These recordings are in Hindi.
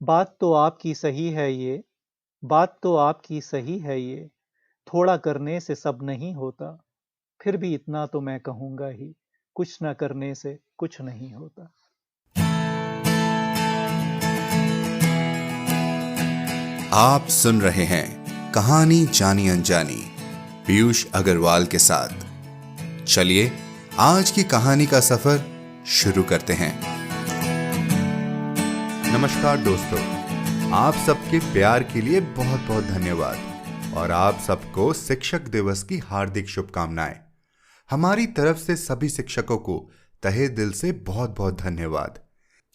बात तो आपकी सही है ये, बात तो आपकी सही है ये, थोड़ा करने से सब नहीं होता, फिर भी इतना तो मैं कहूँगा ही, कुछ न करने से कुछ नहीं होता। आप सुन रहे हैं कहानी जानी अनजानी पीयूष अग्रवाल के साथ। चलिए आज की कहानी का सफर शुरू करते हैं। नमस्कार दोस्तों, आप सबके प्यार के लिए बहुत बहुत धन्यवाद और आप सबको शिक्षक दिवस की हार्दिक शुभकामनाएं। हमारी तरफ से सभी शिक्षकों को तहे दिल से बहुत बहुत धन्यवाद।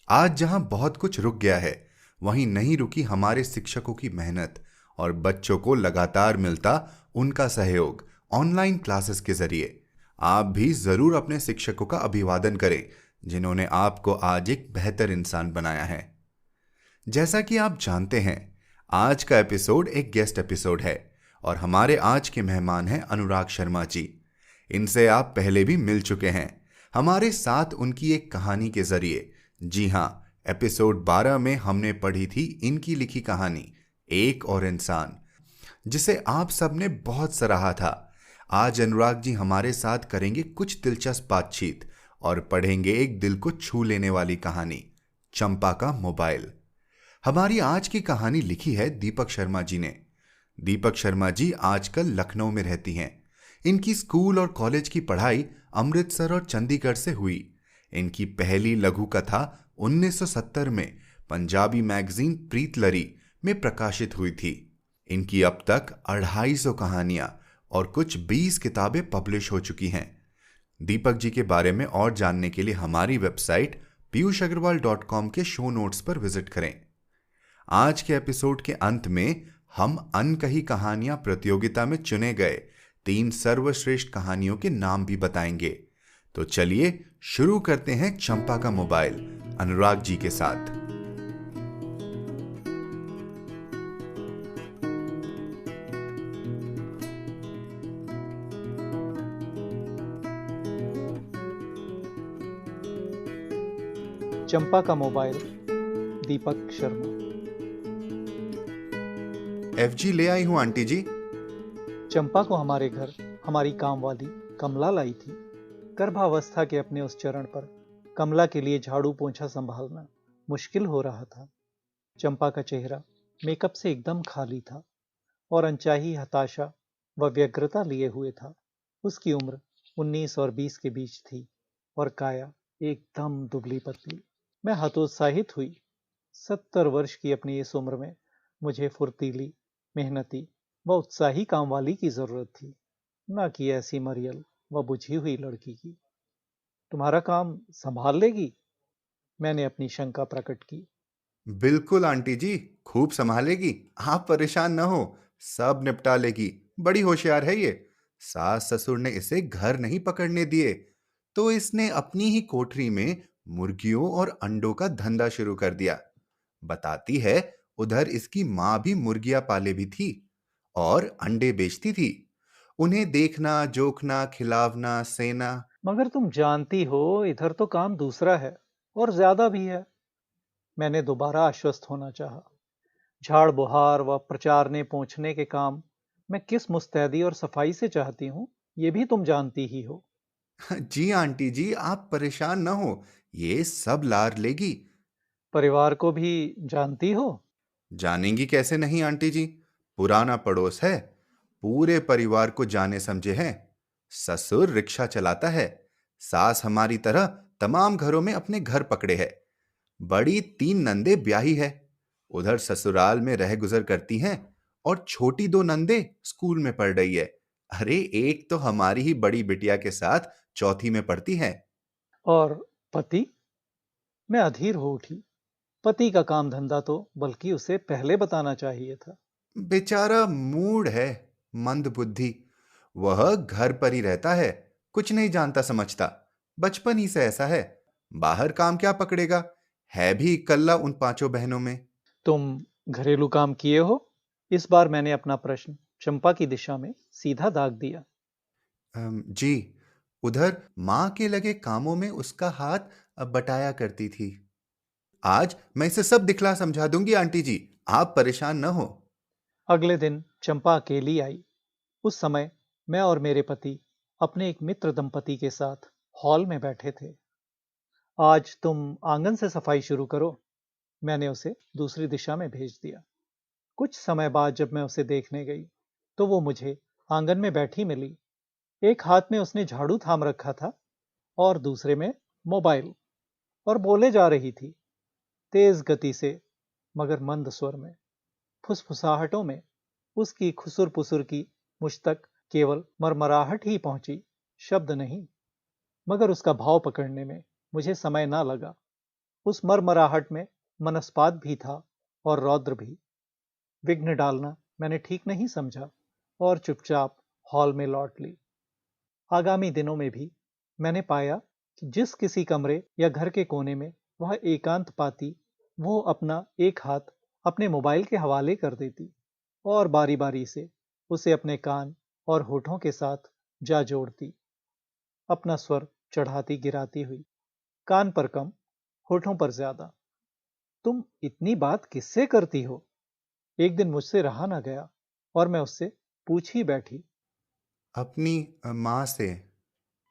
आज जहां बहुत कुछ रुक गया है, वहीं नहीं रुकी हमारे शिक्षकों की मेहनत और बच्चों को लगातार मिलता उनका सहयोग ऑनलाइन क्लासेस के जरिए। आप भी जरूर अपने शिक्षकों का अभिवादन करें जिन्होंने आपको आज एक बेहतर इंसान बनाया है। जैसा कि आप जानते हैं, आज का एपिसोड एक गेस्ट एपिसोड है और हमारे आज के मेहमान हैं अनुराग शर्मा जी। इनसे आप पहले भी मिल चुके हैं हमारे साथ उनकी एक कहानी के जरिए। जी हां, एपिसोड 12 में हमने पढ़ी थी इनकी लिखी कहानी एक और इंसान, जिसे आप सबने बहुत सराहा था। आज अनुराग जी हमारे साथ करेंगे कुछ दिलचस्प बातचीत और पढ़ेंगे एक दिल को छू लेने वाली कहानी, चंपा का मोबाइल। हमारी आज की कहानी लिखी है दीपक शर्मा जी ने। दीपक शर्मा जी आजकल लखनऊ में रहती हैं। इनकी स्कूल और कॉलेज की पढ़ाई अमृतसर और चंडीगढ़ से हुई। इनकी पहली लघु कथा 1970 में पंजाबी मैगजीन प्रीतलरी में प्रकाशित हुई थी। इनकी अब तक 250 कहानियां और कुछ 20 किताबें पब्लिश हो चुकी हैं। दीपक जी के बारे में और जानने के लिए हमारी वेबसाइट piyushagarwal.com के शो नोट्स पर विजिट करें। आज के एपिसोड के अंत में हम अनकही कहानियां प्रतियोगिता में चुने गए 3 सर्वश्रेष्ठ कहानियों के नाम भी बताएंगे। तो चलिए शुरू करते हैं चंपा का मोबाइल अनुराग जी के साथ। चंपा का मोबाइल, दीपक शर्मा। एफजी ले आई हूं आंटी जी। चंपा को हमारे घर हमारी कामवाली कमला लाई थी। गर्भावस्था के अपने उस चरण पर कमला के लिए झाड़ू पोंछा संभालना मुश्किल हो रहा था। चंपा का चेहरा मेकअप से एकदम खाली था और अनचाही हताशा व व्यग्रता लिए हुए था। उसकी उम्र 19 और 20 के बीच थी और काया एकदम दुबली पतली। मैं हतोत्साहित हुई। 70 वर्ष की अपनी इस उम्र में मुझे फुर्तीली, मेहनती व उत्साही कामवाली की जरूरत थी, न कि ऐसी मरियल व बुझी हुई लड़की की। तुम्हारा काम संभाल लेगी? मैंने अपनी शंका प्रकट की। बिल्कुल आंटी जी, खूब संभालेगी, आप परेशान न हो, सब निपटा लेगी। बड़ी होशियार है ये। सास ससुर ने इसे घर नहीं पकड़ने दिए तो इसने अपनी ही कोठरी में मुर्गियों और अंडों का धंधा शुरू कर दिया। बताती है उधर इसकी मां भी मुर्गियां पाले भी थी और अंडे बेचती थी। उन्हें देखना, जोखना, खिलावना, सेना। मगर तुम जानती हो इधर तो काम दूसरा है और ज्यादा भी है। मैंने दोबारा आश्वस्त होना चाहा। झाड़ बुहार व प्रचारने पहुंचने के काम मैं किस मुस्तैदी और सफाई से चाहती हूँ, ये भी तुम जानती ही हो। जी आंटी जी, आप परेशान न हो, ये सब लार लेगी। परिवार को भी जानती हो? जानेंगी कैसे नहीं आंटी जी, पुराना पड़ोस है, पूरे परिवार को जाने समझे हैं। ससुर रिक्शा चलाता है, सास हमारी तरह तमाम घरों में अपने घर पकड़े है। बड़ी 3 नंदे ब्याही है, उधर ससुराल में रह गुजर करती हैं और छोटी 2 नंदे स्कूल में पढ़ रही है। अरे एक तो हमारी ही बड़ी बिटिया के साथ चौथी में पढ़ती है। और पति? मैं अधीर हो उठी। पति का काम धंधा तो बल्कि उसे पहले बताना चाहिए था। बेचारा मूड है, मंद बुद्धि। वह घर पर ही रहता है, कुछ नहीं जानता समझता, बचपन ही से ऐसा है। बाहर काम क्या पकड़ेगा, है भी इकल्ला उन 5 बहनों में। तुम घरेलू काम किए हो? इस बार मैंने अपना प्रश्न चंपा की दिशा में सीधा दाग दिया। जी, उधर माँ के लगे कामों में उसका हाथ बटाया करती थी। आज मैं इसे सब दिखला समझा दूंगी आंटी जी, आप परेशान न हो। अगले दिन चंपा अकेली आई। उस समय मैं और मेरे पति अपने एक मित्र दंपति के साथ हॉल में बैठे थे। आज तुम आंगन से सफाई शुरू करो, मैंने उसे दूसरी दिशा में भेज दिया। कुछ समय बाद जब मैं उसे देखने गई तो वो मुझे आंगन में बैठी मिली। एक हाथ में उसने झाड़ू थाम रखा था और दूसरे में मोबाइल, और बोले जा रही थी, तेज गति से मगर मंद स्वर में। फुसफुसाहटों में उसकी खुसुर पुसुर की मुझ तक केवल मरमराहट ही पहुंची, शब्द नहीं। मगर उसका भाव पकड़ने में मुझे समय ना लगा। उस मरमराहट में मनस्पात भी था और रौद्र भी। विघ्न डालना मैंने ठीक नहीं समझा और चुपचाप हॉल में लौट ली। आगामी दिनों में भी मैंने पाया कि जिस किसी कमरे या घर के कोने में वह एकांत पाती, वो अपना एक हाथ अपने मोबाइल के हवाले कर देती और बारी बारी से उसे अपने कान और होठों के साथ जा जोड़ती, अपना स्वर चढ़ाती गिराती हुई, कान पर कम, होठों पर ज्यादा। तुम इतनी बात किससे करती हो? एक दिन मुझसे रहा ना गया और मैं उससे पूछ ही बैठी। अपनी माँ से।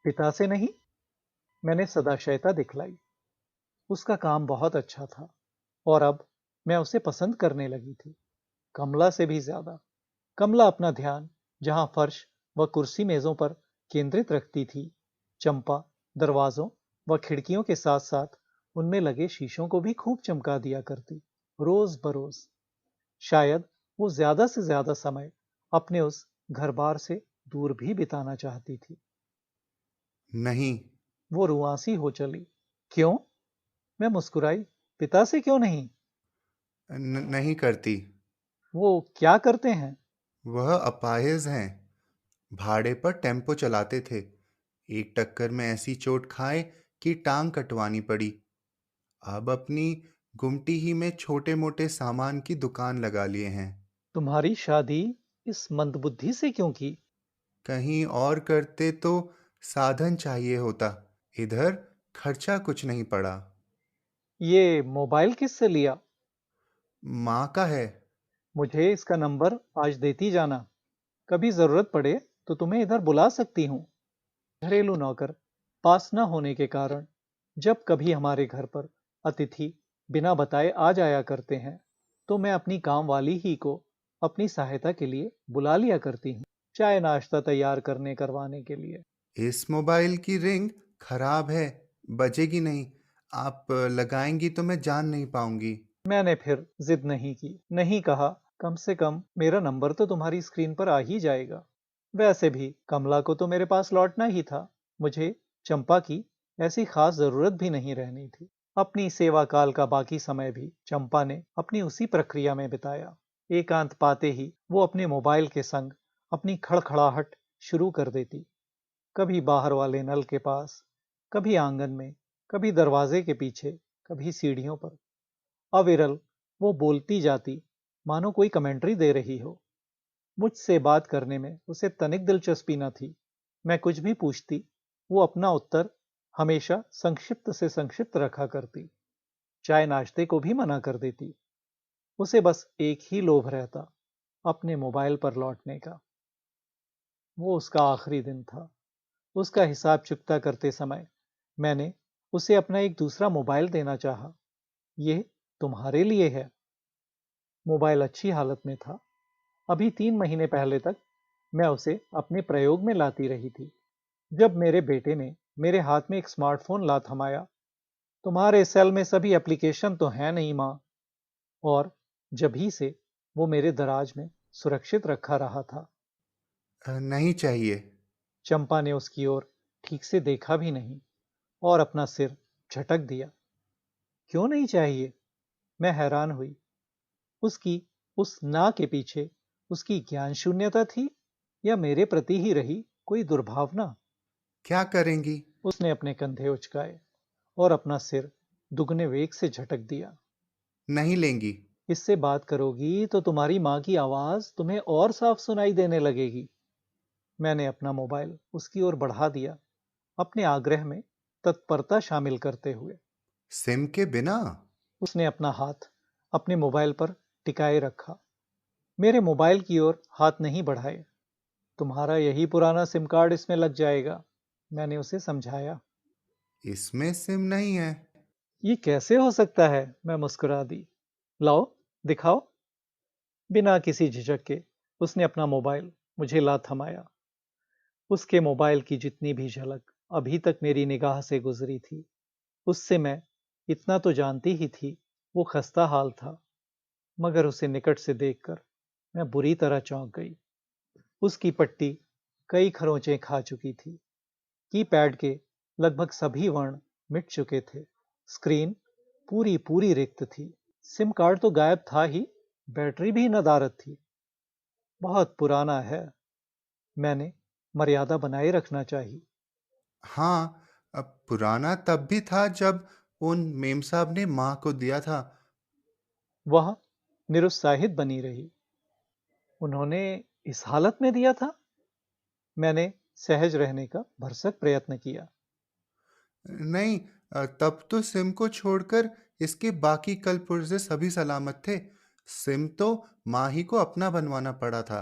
पिता से नहीं, मैंने सदाशयता दिखलाई। उसका काम बहुत अच्छा था और अब मैं उसे पसंद करने लगी थी, कमला से भी ज्यादा। कमला अपना ध्यान जहां फर्श व कुर्सी मेजों पर केंद्रित रखती थी, चंपा दरवाजों व खिड़कियों के साथ साथ उनमें लगे शीशों को भी खूब चमका दिया करती, रोज बरोज। शायद वो ज्यादा से ज्यादा समय अपने उस घर बार से दूर भी बिताना चाहती थी। नहीं। वो रुआंसी हो चली। क्यों? मैं मुस्कुराई। पिता से क्यों नहीं? नहीं करती। वो क्या करते हैं? वह अपाहिज हैं, भाड़े पर टेम्पो चलाते थे। एक टक्कर में ऐसी चोट खाए कि टांग कटवानी पड़ी। अब अपनी गुमटी ही में छोटे मोटे सामान की दुकान लगा लिए हैं। तुम्हारी शादी इस मंदबुद्धि से क्यों की? कहीं और करते तो साधन चाहिए होता, इधर खर्चा कुछ नहीं पड़ा। ये मोबाइल किससे लिया? माँ का है। मुझे इसका नंबर आज देती जाना, कभी जरूरत पड़े तो तुम्हें इधर बुला सकती हूँ। घरेलू नौकर पास न होने के कारण जब कभी हमारे घर पर अतिथि बिना बताए आ जाया करते हैं तो मैं अपनी काम वाली ही को अपनी सहायता के लिए बुला लिया करती हूँ, चाय नाश्ता तैयार करने करवाने के लिए। इस मोबाइल की रिंग खराब है, बजेगी नहीं। आप लगाएंगी तो मैं जान नहीं पाऊंगी। मैंने फिर जिद नहीं की, नहीं कहा, कम से कम मेरा नंबर तो तुम्हारी स्क्रीन पर आ ही जाएगा। वैसे भी कमला को तो मेरे पास लौटना ही था, मुझे चंपा की ऐसी खास जरूरत भी नहीं रहनी थी। अपनी सेवा काल का बाकी समय भी चंपा ने अपनी उसी प्रक्रिया में बिताया। एकांत पाते ही वो अपने मोबाइल के संग अपनी खड़खड़ाहट शुरू कर देती, कभी बाहर वाले नल के पास, कभी आंगन में, कभी दरवाजे के पीछे, कभी सीढ़ियों पर। अविरल वो बोलती जाती, मानो कोई कमेंट्री दे रही हो। मुझसे बात करने में उसे तनिक दिलचस्पी न थी। मैं कुछ भी पूछती, वो अपना उत्तर हमेशा संक्षिप्त से संक्षिप्त रखा करती, चाय नाश्ते को भी मना कर देती। उसे बस एक ही लोभ रहता, अपने मोबाइल पर लौटने का। वो उसका आखिरी दिन था। उसका हिसाब चुकता करते समय मैंने उसे अपना एक दूसरा मोबाइल देना चाहा। ये तुम्हारे लिए है। मोबाइल अच्छी हालत में था। अभी 3 महीने पहले तक मैं उसे अपने प्रयोग में लाती रही थी। जब मेरे बेटे ने मेरे हाथ में एक स्मार्टफोन ला थमाया, तुम्हारे सेल में सभी एप्लीकेशन तो हैं नहीं माँ, और जभी से वो मेरे दराज में सुरक्षित रखा रहा था। नहीं चाहिए। चंपा ने उसकी ओर ठीक से देखा भी नहीं और अपना सिर झटक दिया। क्यों नहीं चाहिए? मैं हैरान हुई। उसकी उस ना के पीछे उसकी ज्ञान शून्यता थी या मेरे प्रति ही रही कोई दुर्भावना? क्या करेंगी? उसने अपने कंधे उचकाए और अपना सिर दुगने वेग से झटक दिया। नहीं लेंगी। इससे बात करोगी तो तुम्हारी माँ की आवाज तुम्हें और साफ सुनाई देने लगेगी। मैंने अपना मोबाइल उसकी ओर बढ़ा दिया, अपने आग्रह में तत्परता शामिल करते हुए। सिम के बिना? उसने अपना हाथ अपने मोबाइल पर टिकाए रखा, मेरे मोबाइल की ओर हाथ नहीं बढ़ाए। तुम्हारा यही पुराना सिम कार्ड इसमें लग जाएगा, मैंने उसे समझाया। इसमें सिम नहीं है। ये कैसे हो सकता है, मैं मुस्कुरा दी। लाओ, दिखाओ। बिना किसी झिझक के उसने अपना मोबाइल मुझे ला थमाया। उसके मोबाइल की जितनी भी झलक अभी तक मेरी निगाह से गुजरी थी, उससे मैं इतना तो जानती ही थी, वो खस्ता हाल था। मगर उसे निकट से देखकर मैं बुरी तरह चौंक गई। उसकी पट्टी कई खरोंचें खा चुकी थी, कीपैड के लगभग सभी वर्ण मिट चुके थे, स्क्रीन पूरी पूरी रिक्त थी। सिम कार्ड तो गायब था ही, बैटरी भी नदारद थी। बहुत पुराना है, मैंने मर्यादा बनाए रखना चाहिए। हाँ, अब पुराना तब भी था जब उन मेम साहब ने माँ को दिया था। वह निरुत्साहित बनी रही। उन्होंने इस हालत में दिया था? मैंने सहज रहने का भरसक प्रयत्न किया। नहीं, तब तो सिम को छोड़कर इसके बाकी कल पुर्जे सभी सलामत थे। सिम तो माँ ही को अपना बनवाना पड़ा था।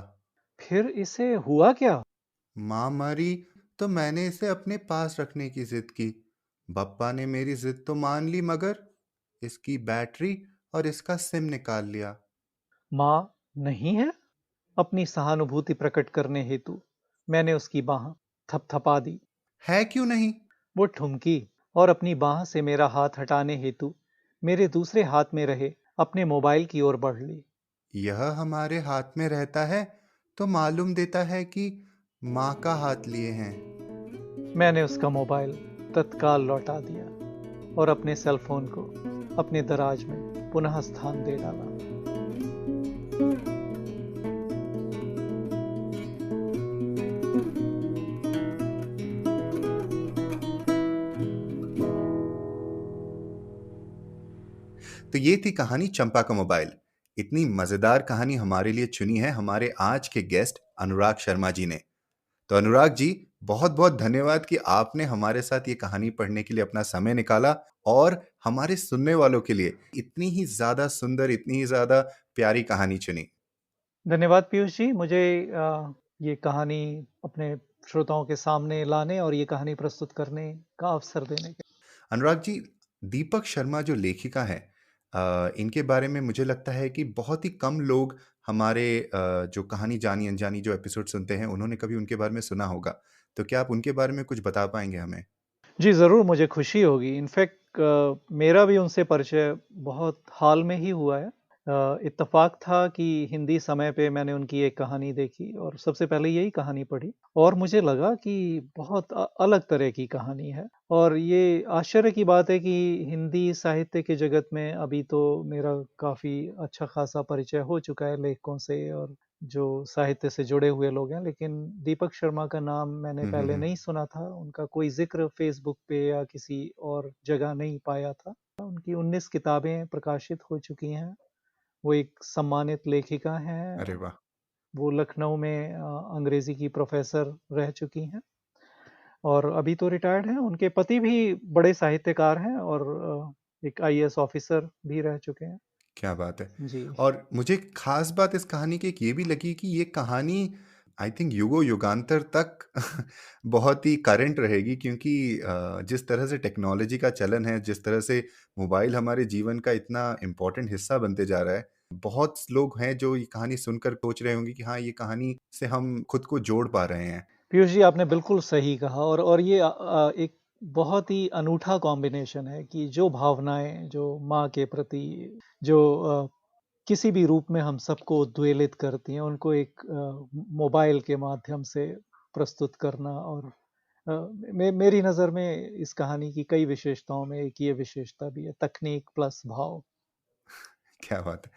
फिर इसे हुआ क्या? माँ मरी तो मैंने इसे अपने पास रखने की जिद की। बप्पा ने मेरी जिद तो मान ली, मगर इसकी बैटरी और इसका सिम निकाल लिया। मां नहीं है? अपनी सहानुभूति प्रकट करने हेतु मैंने उसकी बाह थपथपा दी। है क्यों नहीं? वो ठुमकी और अपनी बाह से मेरा हाथ हटाने हेतु मेरे दूसरे हाथ में रहे अपने मोबाइल की ओर बढ़ ली। यह हमारे हाथ में रहता है तो मालूम देता है कि माँ का हाथ लिए हैं। मैंने उसका मोबाइल तत्काल लौटा दिया और अपने सेल फोन को अपने दराज में पुनः स्थान दे डाला। तो ये थी कहानी चंपा का मोबाइल। इतनी मजेदार कहानी हमारे लिए चुनी है हमारे आज के गेस्ट अनुराग शर्मा जी ने। तो अनुराग जी, बहुत बहुत धन्यवाद कि आपने हमारे साथ ये कहानी पढ़ने के लिए अपना समय निकाला और हमारे सुनने वालों के लिए इतनी ही ज्यादा सुंदर, इतनी ही ज्यादा प्यारी कहानी चुनी। धन्यवाद पीयूष जी, मुझे ये कहानी अपने श्रोताओं के सामने लाने और ये कहानी प्रस्तुत करने का अवसर देने के। अनुराग जी, दीपक शर्मा जो लेखिका हैं, इनके बारे में मुझे लगता है कि बहुत ही कम लोग हमारे जो कहानी जानी अनजानी जो एपिसोड सुनते हैं, उन्होंने कभी उनके बारे में सुना होगा। तो क्या आप उनके बारे में कुछ बता पाएंगे हमें? जी ज़रूर, मुझे खुशी होगी। इनफैक्ट मेरा भी उनसे परिचय बहुत हाल में ही हुआ है। इत्तेफ़ाक था कि हिंदी समय पे मैंने उनकी एक कहानी देखी और सबसे पहले यही कहानी पढ़ी और मुझे लगा कि बहुत अलग तरह की कहानी है। और ये आश्चर्य की बात है कि हिंदी साहित्य के जगत में अभी तो मेरा काफ़ी अच्छा खासा परिचय हो चुका है लेखकों से और जो साहित्य से जुड़े हुए लोग हैं, लेकिन दीपक शर्मा का नाम मैंने पहले हम्म। नहीं सुना था। उनका कोई ज़िक्र फ़ेसबुक पे या किसी और जगह नहीं पाया था। उनकी 19 किताबें प्रकाशित हो चुकी हैं। वो एक सम्मानित लेखिका हैं। अरे वाह! वो लखनऊ में अंग्रेज़ी की प्रोफ़ेसर रह चुकी हैं और अभी तो रिटायर्ड हैं। उनके पति भी बड़े साहित्यकार हैं और एक आईएएस ऑफ़िसर भी रह चुके हैं। क्या बात है। जी। और मुझे खास बात इस कहानी की एक ये भी लगी कि ये कहानी आई थिंक युगों युगांतर तक बहुत ही करंट रहेगी, क्योंकि जिस तरह से टेक्नोलॉजी का चलन है, जिस तरह से मोबाइल हमारे जीवन का इतना इम्पोर्टेंट हिस्सा बनते जा रहा है, बहुत लोग हैं जो ये कहानी सुनकर सोच रहे होंगे कि हाँ, ये कहानी से हम खुद को जोड़ पा रहे हैं। पीयूष जी, आपने बिल्कुल सही कहा और ये एक बहुत ही अनूठा कॉम्बिनेशन है कि जो भावनाएं जो माँ के प्रति जो किसी भी रूप में हम सबको उद्वेलित करती हैं, उनको एक मोबाइल के माध्यम से प्रस्तुत करना और मेरी नज़र में इस कहानी की कई विशेषताओं में एक ये विशेषता भी है, तकनीक प्लस भाव। क्या बात है।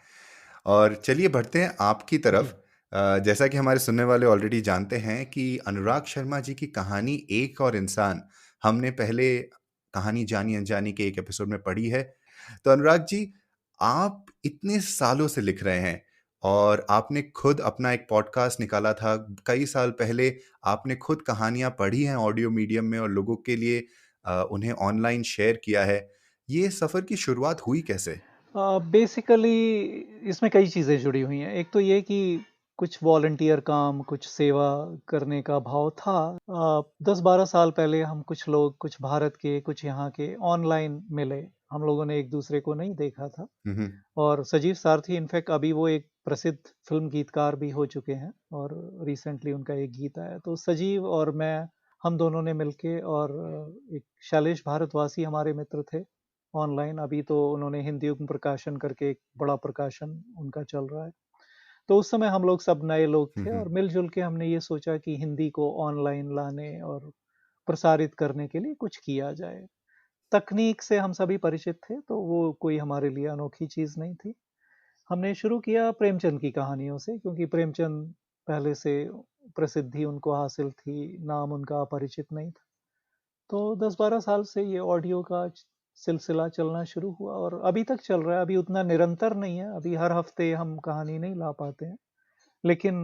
और चलिए बढ़ते हैं आपकी जी। तरफ। जैसा कि हमारे सुनने वाले ऑलरेडी जानते हैं कि अनुराग शर्मा जी की कहानी एक और इंसान हमने पहले कहानी जानी अनजानी के एक एपिसोड में पढ़ी है। तो अनुराग जी, आप इतने सालों से लिख रहे हैं और आपने खुद अपना एक पॉडकास्ट निकाला था कई साल पहले। आपने खुद कहानियां पढ़ी हैं ऑडियो मीडियम में और लोगों के लिए उन्हें ऑनलाइन शेयर किया है। ये सफ़र की शुरुआत हुई कैसे? बेसिकली इसमें कई चीज़ें जुड़ी हुई हैं। एक तो ये कि कुछ वॉलंटियर काम, कुछ सेवा करने का भाव था। 10-12 साल पहले हम कुछ लोग, कुछ भारत के, कुछ यहाँ के ऑनलाइन मिले। हम लोगों ने एक-दूसरे को नहीं देखा था हम्म। और सजीव सारथी इनफैक्ट अभी वो एक प्रसिद्ध फ़िल्म गीतकार भी हो चुके हैं और रिसेंटली उनका एक गीत आया। तो सजीव और मैं, हम दोनों ने मिलके और एक शैलेश भारतवासी हमारे मित्र थे ऑनलाइन। अभी तो उन्होंने हिंदी युग्म प्रकाशन करके एक बड़ा प्रकाशन उनका चल रहा है। तो उस समय हम लोग सब नए लोग थे हम्म। और मिलजुल के हमने ये सोचा कि हिंदी को ऑनलाइन लाने और प्रसारित करने के लिए कुछ किया जाए। तकनीक से हम सभी परिचित थे, तो वो कोई हमारे लिए अनोखी चीज़ नहीं थी। हमने शुरू किया प्रेमचंद की कहानियों से, क्योंकि प्रेमचंद पहले से प्रसिद्धि उनको हासिल थी, नाम उनका अपरिचित नहीं था। तो 10-12 साल से ये ऑडियो का सिलसिला चलना शुरू हुआ और अभी तक चल रहा है। अभी उतना निरंतर नहीं है, अभी हर हफ्ते हम कहानी नहीं ला पाते हैं, लेकिन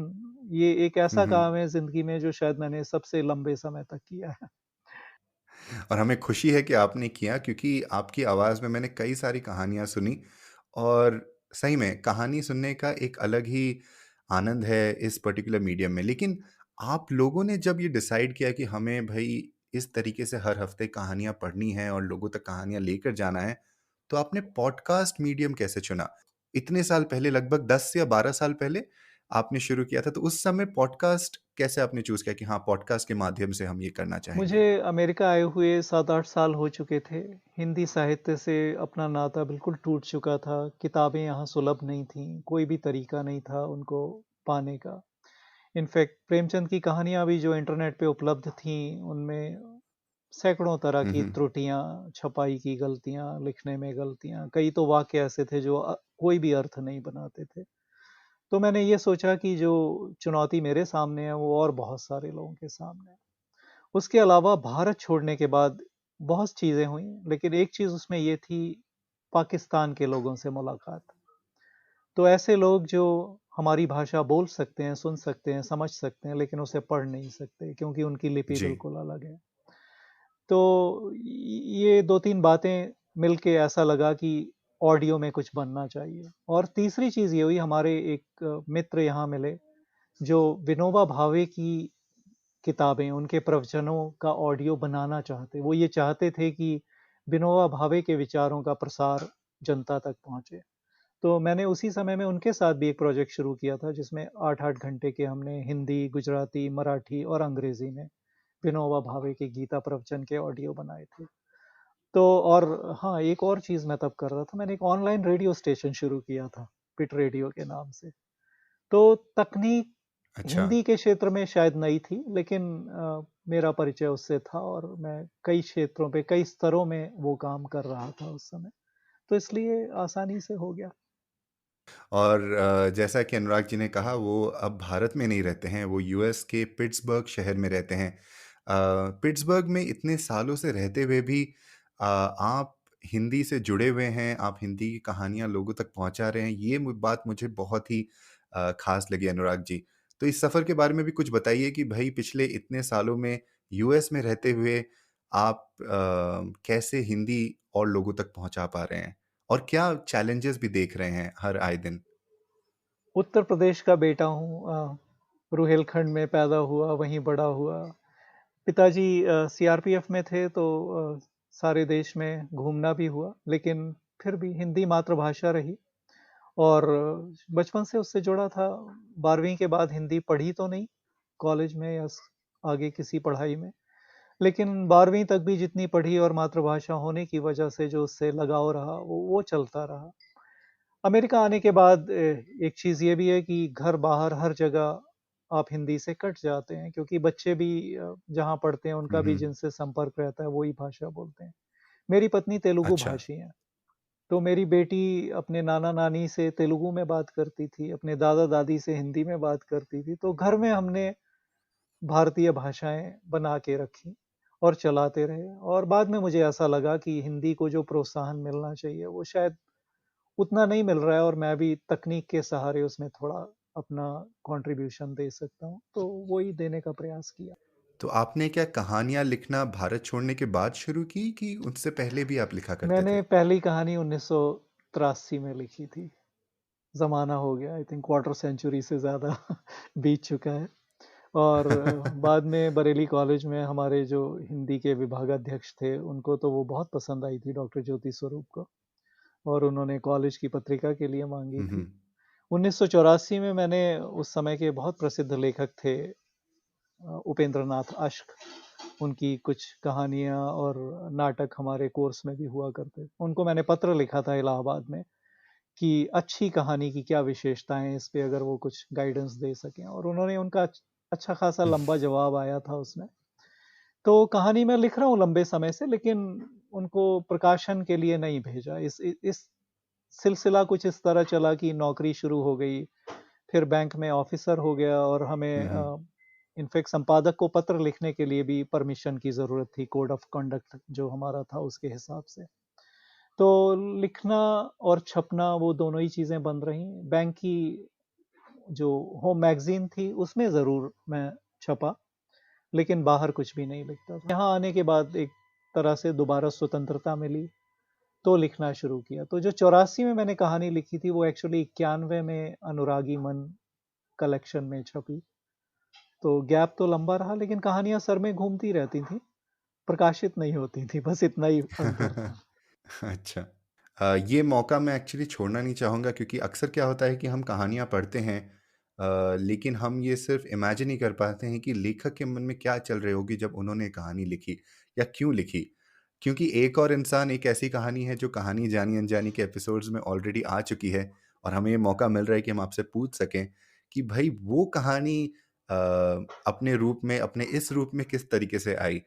ये एक ऐसा हम्म। काम है ज़िंदगी में जो शायद मैंने सबसे लंबे समय तक किया है। और हमें खुशी है कि आपने किया, क्योंकि आपकी आवाज़ में मैंने कई सारी कहानियाँ सुनी और सही में कहानी सुनने का एक अलग ही आनंद है इस पर्टिकुलर मीडियम में। लेकिन आप लोगों ने जब ये डिसाइड किया कि हमें भई इस तरीके से हर हफ्ते कहानियाँ पढ़नी है और लोगों तक कहानियाँ लेकर जाना है, तो आपने पॉडकास्ट मीडियम कैसे चुना? इतने साल पहले, लगभग 10 या 12 साल पहले आपने शुरू किया था, तो उस समय पॉडकास्ट कैसे आपने चूज़ किया कि हाँ, पॉडकास्ट के माध्यम से हम ये करना मुझे चाहेंगे? अमेरिका आए हुए 7-8 साल हो चुके थे। हिंदी साहित्य से अपना नाता बिल्कुल टूट चुका था। किताबें यहाँ सुलभ नहीं थीं, कोई भी तरीका नहीं था उनको पाने का। इनफैक्ट प्रेमचंद की कहानियाँ भी जो इंटरनेट पे उपलब्ध थीं, उनमें सैकड़ों तरह हुँ, की हुँ। त्रुटियाँ, छपाई की गलतियाँ, लिखने में गलतियाँ, कई तो वाक्य ऐसे थे जो कोई भी अर्थ नहीं बनाते थे। तो मैंने ये सोचा कि जो चुनौती मेरे सामने है, वो और बहुत सारे लोगों के सामने है। उसके अलावा भारत छोड़ने के बाद बहुत चीज़ें हुई, लेकिन एक चीज़ उसमें ये थी, पाकिस्तान के लोगों से मुलाकात। तो ऐसे लोग जो हमारी भाषा बोल सकते हैं, सुन सकते हैं, समझ सकते हैं, लेकिन उसे पढ़ नहीं सकते क्योंकि उनकी लिपि जी। बिल्कुल अलग है। तो ये 2-3 बातें मिलके ऐसा लगा कि ऑडियो में कुछ बनना चाहिए। और तीसरी चीज़ ये हुई, हमारे एक मित्र यहाँ मिले जो विनोबा भावे की किताबें, उनके प्रवचनों का ऑडियो बनाना चाहते। वो ये चाहते थे कि विनोबा भावे के विचारों का प्रसार जनता तक पहुँचे। तो मैंने उसी समय में उनके साथ भी एक प्रोजेक्ट शुरू किया था, जिसमें 8-8 घंटे के हमने हिंदी, गुजराती, मराठी और अंग्रेज़ी में विनोबा भावे के गीता प्रवचन के ऑडियो बनाए थे। तो और हाँ, एक और चीज़ मैं तब कर रहा था, मैंने एक ऑनलाइन रेडियो स्टेशन शुरू किया था, पिट रेडियो के नाम से। तो तकनीक अच्छा। हिंदी के क्षेत्र में शायद नई थी, लेकिन मेरा परिचय उससे था और मैं कई क्षेत्रों पे, कई स्तरों में वो काम कर रहा था उस समय। तो इसलिए आसानी से हो गया। और जैसा कि अनुराग जी ने कहा, वो अब भारत में नहीं रहते हैं, वो यूएस के पिट्सबर्ग शहर में रहते हैं। पिट्सबर्ग में इतने सालों से रहते हुए भी आप हिंदी से जुड़े हुए हैं, आप हिंदी की कहानियाँ लोगों तक पहुँचा रहे हैं, ये बात मुझे बहुत ही खास लगी अनुराग जी। तो इस सफ़र के बारे में भी कुछ बताइए कि भाई पिछले इतने सालों में यूएस में रहते हुए आप कैसे हिंदी और लोगों तक पहुँचा पा रहे हैं? और क्या चैलेंजेस भी देख रहे हैं हर आए दिन? उत्तर प्रदेश का बेटा हूँ, रुहेलखंड में पैदा हुआ, वहीं बड़ा हुआ। पिताजी सीआरपीएफ में थे, तो सारे देश में घूमना भी हुआ, लेकिन फिर भी हिंदी मातृभाषा रही और बचपन से उससे जुड़ा था। 12वीं के बाद हिंदी पढ़ी तो नहीं कॉलेज में या आगे किसी पढ़ाई में, लेकिन 12वीं तक भी जितनी पढ़ी और मातृभाषा होने की वजह से जो उससे लगाव रहा, वो चलता रहा। अमेरिका आने के बाद एक चीज़ ये भी है कि घर बाहर हर जगह आप हिंदी से कट जाते हैं, क्योंकि बच्चे भी जहाँ पढ़ते हैं हुँ, उनका भी हुँ। जिनसे संपर्क रहता है वही भाषा बोलते हैं। मेरी पत्नी तेलुगु अच्छा। भाषी हैं, तो मेरी बेटी अपने नाना-नानी से तेलुगु में बात करती थी, अपने दादा-दादी से हिंदी में बात करती थी। तो घर में हमने भारतीय भाषाएँ बना के रखी और चलाते रहे और बाद में मुझे ऐसा लगा कि हिंदी को जो प्रोत्साहन मिलना चाहिए, वो शायद उतना नहीं मिल रहा है और मैं भी तकनीक के सहारे उसमें थोड़ा अपना कंट्रीब्यूशन दे सकता हूँ, तो वही देने का प्रयास किया। तो आपने क्या कहानियाँ लिखना भारत छोड़ने के बाद शुरू की कि उससे पहले भी आप लिखा करते मैंने थे? पहली कहानी 83 में लिखी थी। ज़माना हो गया, आई थिंक क्वार्टर सेंचुरी से ज़्यादा बीत चुका है। और बाद में बरेली कॉलेज में हमारे जो हिंदी के विभागाध्यक्ष थे, उनको तो वो बहुत पसंद आई थी डॉक्टर ज्योति स्वरूप को, और उन्होंने कॉलेज की पत्रिका के लिए मांगी हम्म, थी। 1984 में मैंने, उस समय के बहुत प्रसिद्ध लेखक थे उपेंद्र नाथ अश्क, उनकी कुछ कहानियाँ और नाटक हमारे कोर्स में भी हुआ करते। उनको मैंने पत्र लिखा था इलाहाबाद में कि अच्छी कहानी की क्या विशेषताएं हैं, इस पे अगर वो कुछ गाइडेंस दे सकें, और उन्होंने उनका अच्छा खासा लंबा जवाब आया था उसमें। तो कहानी मैं लिख रहा हूँ लंबे समय से, लेकिन उनको प्रकाशन के लिए नहीं भेजा। इस सिलसिला कुछ इस तरह चला कि नौकरी शुरू हो गई, फिर बैंक में ऑफिसर हो गया, और हमें हम्म, इनफैक्ट संपादक को पत्र लिखने के लिए भी परमिशन की ज़रूरत थी, कोड ऑफ कंडक्ट जो हमारा था उसके हिसाब से। तो लिखना और छपना वो दोनों ही चीज़ें बंद रहीं। बैंक की जो होम मैगजीन थी उसमें ज़रूर मैं छपा, लेकिन बाहर कुछ भी नहीं लिखता था। यहाँ आने के बाद एक तरह से दोबारा स्वतंत्रता मिली, तो लिखना शुरू किया। तो जो 84 में मैंने कहानी लिखी थी, वो एक्चुअली 91 में अनुरागी मन कलेक्शन में छपी। तो गैप तो लंबा रहा, लेकिन कहानियां सर में घूमती रहती थी, प्रकाशित नहीं होती थी, बस इतना ही अंतर हम्म। था। अच्छा। ये मौका मैं एक्चुअली छोड़ना नहीं चाहूँगा, क्योंकि अक्सर क्या होता है कि हम कहानियाँ पढ़ते हैं, लेकिन हम ये सिर्फ इमेजिन ही कर पाते हैं कि लेखक के मन में क्या चल रही होगी जब उन्होंने कहानी लिखी, या क्यों लिखी। क्योंकि एक और इंसान, एक ऐसी कहानी है जो कहानी जानी अनजानी के एपिसोड्स में ऑलरेडी आ चुकी है, और हमें ये मौका मिल रहा है कि हम आपसे पूछ सकें कि भाई वो कहानी अपने रूप में, अपने इस रूप में किस तरीके से आई।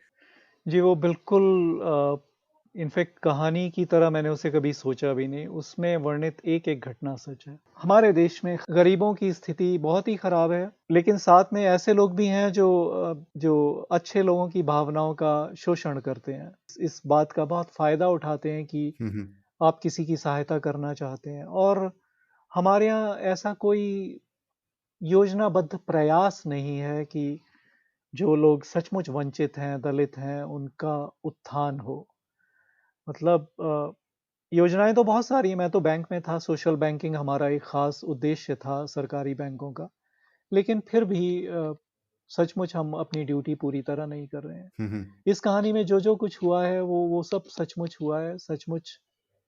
जी, वो बिल्कुल इनफैक्ट कहानी की तरह मैंने उसे कभी सोचा भी नहीं। उसमें वर्णित एक-एक घटना सच है। हमारे देश में गरीबों की स्थिति बहुत ही खराब है, लेकिन साथ में ऐसे लोग भी हैं जो अच्छे लोगों की भावनाओं का शोषण करते हैं। इस बात का बहुत फ़ायदा उठाते हैं कि हम्म, हम्म, आप किसी की सहायता करना चाहते हैं, और हमारे यहाँ ऐसा कोई योजनाबद्ध प्रयास नहीं है कि जो लोग सचमुच वंचित हैं, दलित हैं, उनका उत्थान हो। मतलब योजनाएं तो बहुत सारी हैं। मैं तो बैंक में था, सोशल बैंकिंग हमारा एक खास उद्देश्य था सरकारी बैंकों का, लेकिन फिर भी सचमुच हम अपनी ड्यूटी पूरी तरह नहीं कर रहे हैं। हम्म, इस कहानी में जो जो कुछ हुआ है, वो सब सचमुच हुआ है। सचमुच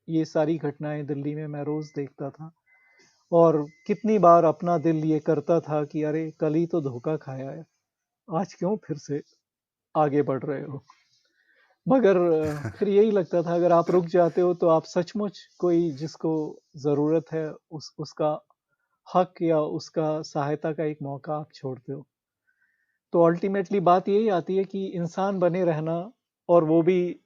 ये सारी घटनाएं दिल्ली में मैं रोज देखता था, और कितनी बार अपना दिल ये करता था कि अरे कल ही तो धोखा खाया है, आज क्यों फिर से आगे बढ़ रहे हो। मगर फिर यही लगता था, अगर आप रुक जाते हो तो आप सचमुच कोई जिसको ज़रूरत है उसका हक या उसका सहायता का एक मौका आप छोड़ते हो। तो अल्टीमेटली बात यही आती है कि इंसान बने रहना, और वो भी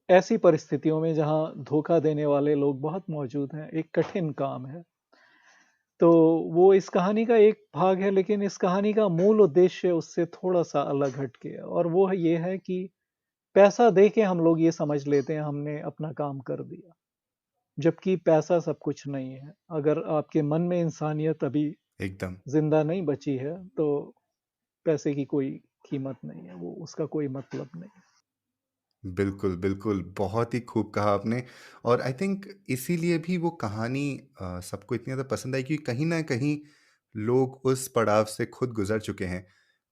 ऐसी परिस्थितियों में जहाँ धोखा देने वाले लोग बहुत मौजूद हैं, एक कठिन काम है। तो वो इस कहानी का एक भाग है, लेकिन इस कहानी का मूल उद्देश्य उससे थोड़ा-सा अलग हटके है, और वो ये है कि पैसा दे के हम लोग ये समझ लेते हैं हमने अपना काम कर दिया, जबकि पैसा सब कुछ नहीं है। अगर आपके मन में इंसानियत अभी एकदम। जिंदा नहीं बची है, तो पैसे की कोई कीमत नहीं है, वो उसका कोई मतलब नहीं है। बिल्कुल, बिल्कुल, बहुत ही खूब कहा आपने। और आई थिंक इसीलिए भी वो कहानी सबको इतनी ज़्यादा पसंद आई, क्योंकि कहीं न कहीं लोग उस पड़ाव से खुद गुज़र चुके हैं।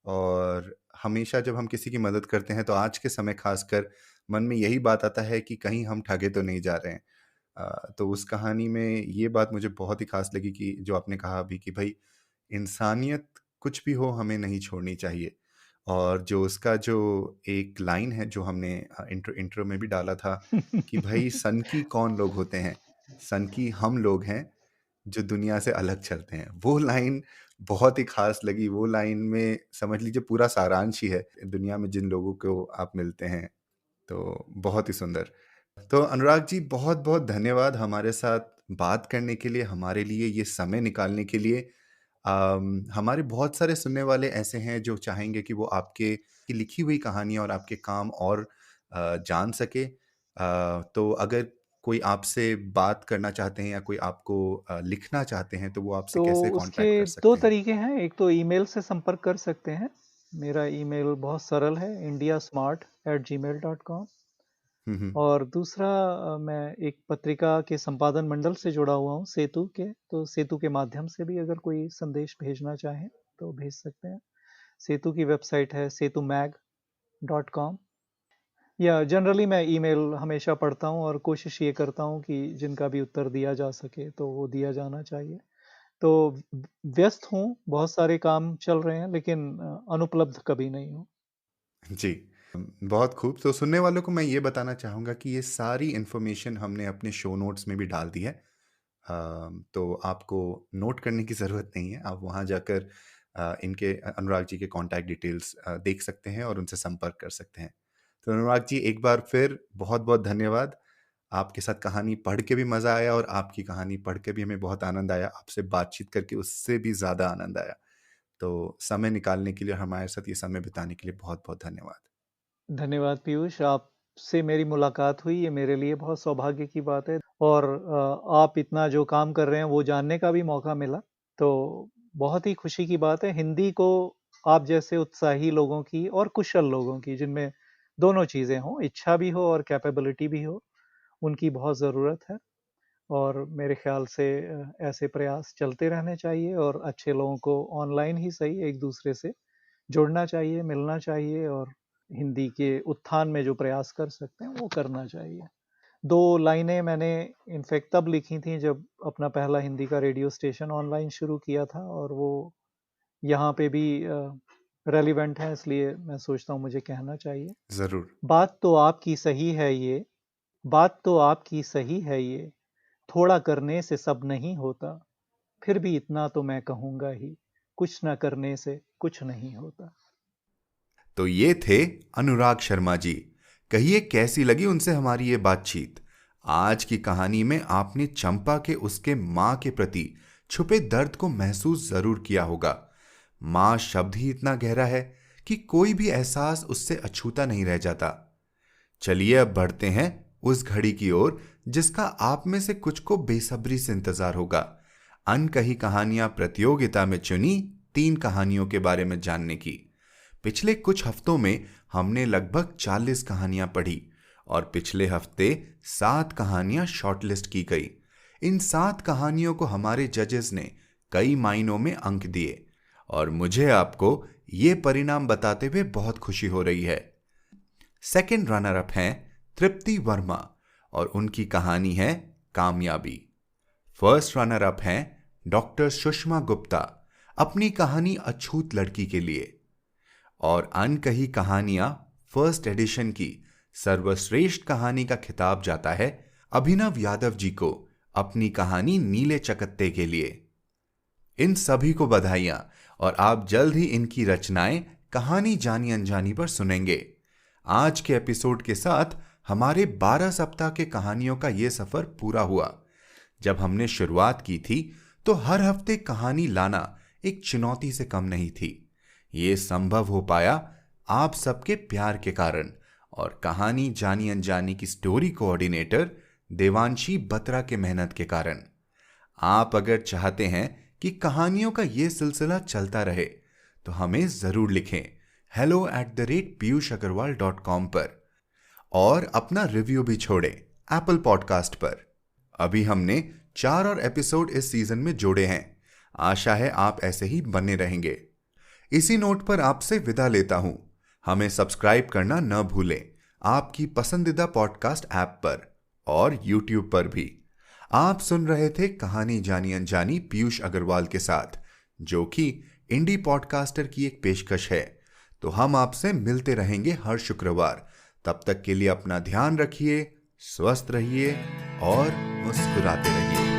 और हमेशा जब हम किसी की मदद करते हैं, तो आज के समय ख़ासकर मन में यही बात आता है कि कहीं हम ठगे तो नहीं जा रहे हैं। तो उस कहानी में ये बात मुझे बहुत ही ख़ास लगी, कि जो आपने कहा अभी कि भई इंसानियत कुछ भी हो, हमें नहीं छोड़नी चाहिए। और जो उसका जो एक लाइन है जो हमने इंट्रो में भी डाला था, कि भाई सन की कौन लोग होते हैं, सन की हम लोग हैं जो दुनिया से अलग चलते हैं। वो लाइन बहुत ही खास लगी। वो लाइन में समझ लीजिए पूरा सारांश ही है दुनिया में जिन लोगों को आप मिलते हैं। तो बहुत ही सुंदर। तो अनुराग जी, बहुत बहुत धन्यवाद हमारे साथ बात करने के लिए, हमारे लिए ये समय निकालने के लिए। हमारे बहुत सारे सुनने वाले ऐसे हैं जो चाहेंगे कि वो आपके की लिखी हुई कहानी और आपके काम और जान सके। तो अगर कोई आपसे बात करना चाहते हैं, या कोई आपको लिखना चाहते हैं, तो वो आपसे तो कैसे उसके कांटेक्ट कर दो सकते हैं? तरीके हैं। एक तो ईमेल से संपर्क कर सकते हैं। मेरा ईमेल बहुत सरल है, indiasmart@gmail.com। और दूसरा मैं एक पत्रिका के संपादन मंडल से जुड़ा हुआ हूँ, सेतु के। तो सेतु के माध्यम से भी अगर कोई संदेश भेजना चाहें तो भेज सकते हैं। सेतु की वेबसाइट है setumag.com। या जनरली मैं ईमेल हमेशा पढ़ता हूँ और कोशिश ये करता हूँ कि जिनका भी उत्तर दिया जा सके तो वो दिया जाना चाहिए। तो व्यस्त हूँ, बहुत सारे काम चल रहे हैं, लेकिन अनुपलब्ध कभी नहीं हूँ। जी, बहुत खूब। तो सुनने वालों को मैं ये बताना चाहूँगा कि ये सारी इन्फॉर्मेशन हमने अपने शो नोट्स में भी डाल दी है। तो आपको नोट करने की ज़रूरत नहीं है। आप वहाँ जाकर इनके अनुराग जी के कॉन्टैक्ट डिटेल्स देख सकते हैं और उनसे संपर्क कर सकते हैं। तो अनुराग जी, एक बार फिर बहुत-बहुत धन्यवाद। आपके साथ कहानी पढ़ के भी मज़ा आया और आपकी कहानी पढ़ के भी हमें बहुत आनंद आया। आपसे बातचीत करके उससे भी ज़्यादा आनंद आया। तो समय निकालने के लिए और हमारे साथ ये समय बिताने के लिए बहुत-बहुत धन्यवाद। धन्यवाद पीयूष, आपसे मेरी मुलाकात हुई, ये मेरे लिए बहुत सौभाग्य की बात है। और आप इतना जो काम कर रहे हैं वो जानने का भी मौका मिला, तो बहुत ही खुशी की बात है। हिंदी को आप जैसे उत्साही लोगों की और कुशल लोगों की, जिनमें दोनों चीज़ें हों, इच्छा भी हो और कैपेबिलिटी भी हो, उनकी बहुत ज़रूरत है। और मेरे ख्याल से ऐसे प्रयास चलते रहने चाहिए और अच्छे लोगों को ऑनलाइन ही सही एक दूसरे से जुड़ना चाहिए, मिलना चाहिए और हिंदी के उत्थान में जो प्रयास कर सकते हैं वो करना चाहिए। 2 लाइनें मैंने इनफैक्ट तब लिखी थी जब अपना पहला हिंदी का रेडियो स्टेशन ऑनलाइन शुरू किया था, और वो यहाँ पे भी रेलिवेंट है, इसलिए मैं सोचता हूँ मुझे कहना चाहिए। ज़रूर। बात तो आपकी सही है ये, बात तो आपकी सही है ये, थोड़ा करने से सब नहीं होता, फिर भी इतना तो मैं कहूँगा ही, कुछ ना करने से कुछ नहीं होता। तो ये थे अनुराग शर्मा जी। कहिए कैसी लगी उनसे हमारी ये बातचीत। आज की कहानी में आपने चंपा के उसके मां के प्रति छुपे दर्द को महसूस जरूर किया होगा। मां शब्द ही इतना गहरा है कि कोई भी एहसास उससे अछूता नहीं रह जाता। चलिए अब बढ़ते हैं उस घड़ी की ओर जिसका आप में से कुछ को बेसब्री से इंतजार होगा। अनकही कहानियां प्रतियोगिता में चुनी 3 कहानियों के बारे में जानने की। पिछले कुछ हफ्तों में हमने लगभग 40 कहानियां पढ़ी और पिछले हफ्ते 7 कहानियां शॉर्टलिस्ट की गई। इन 7 कहानियों को हमारे जजेस ने कई मायनों में अंक दिए और मुझे आपको ये परिणाम बताते हुए बहुत खुशी हो रही है। सेकंड रनर अप हैं तृप्ति वर्मा और उनकी कहानी है कामयाबी। फर्स्ट रनर अप हैं डॉक्टर सुषमा गुप्ता, अपनी कहानी अछूत लड़की के लिए। और अनकही कहानियां फर्स्ट एडिशन की सर्वश्रेष्ठ कहानी का खिताब जाता है अभिनव यादव जी को, अपनी कहानी नीले चकत्ते के लिए। इन सभी को बधाइयां और आप जल्द ही इनकी रचनाएं कहानी जानी अनजानी पर सुनेंगे। आज के एपिसोड के साथ हमारे 12 सप्ताह के कहानियों का यह सफर पूरा हुआ। जब हमने शुरुआत की थी तो हर हफ्ते कहानी लाना एक चुनौती से कम नहीं थी। ये संभव हो पाया आप सबके प्यार के कारण और कहानी जानी अनजानी की स्टोरी कोऑर्डिनेटर देवांशी बत्रा के मेहनत के कारण। आप अगर चाहते हैं कि कहानियों का ये सिलसिला चलता रहे तो हमें जरूर लिखें hello@piyushagarwal.com पर और अपना रिव्यू भी छोड़ें एप्पल पॉडकास्ट पर। अभी हमने 4 और एपिसोड इस सीजन में जोड़े हैं। आशा है आप ऐसे ही बने रहेंगे। इसी नोट पर आपसे विदा लेता हूं। हमें सब्सक्राइब करना न भूलें, आपकी पसंदीदा पॉडकास्ट ऐप पर और यूट्यूब पर भी। आप सुन रहे थे कहानी जानी अनजानी पीयूष अग्रवाल के साथ, जो कि इंडी पॉडकास्टर की एक पेशकश है। तो हम आपसे मिलते रहेंगे हर शुक्रवार। तब तक के लिए अपना ध्यान रखिए, स्वस्थ रहिए और मुस्कुराते रहिए।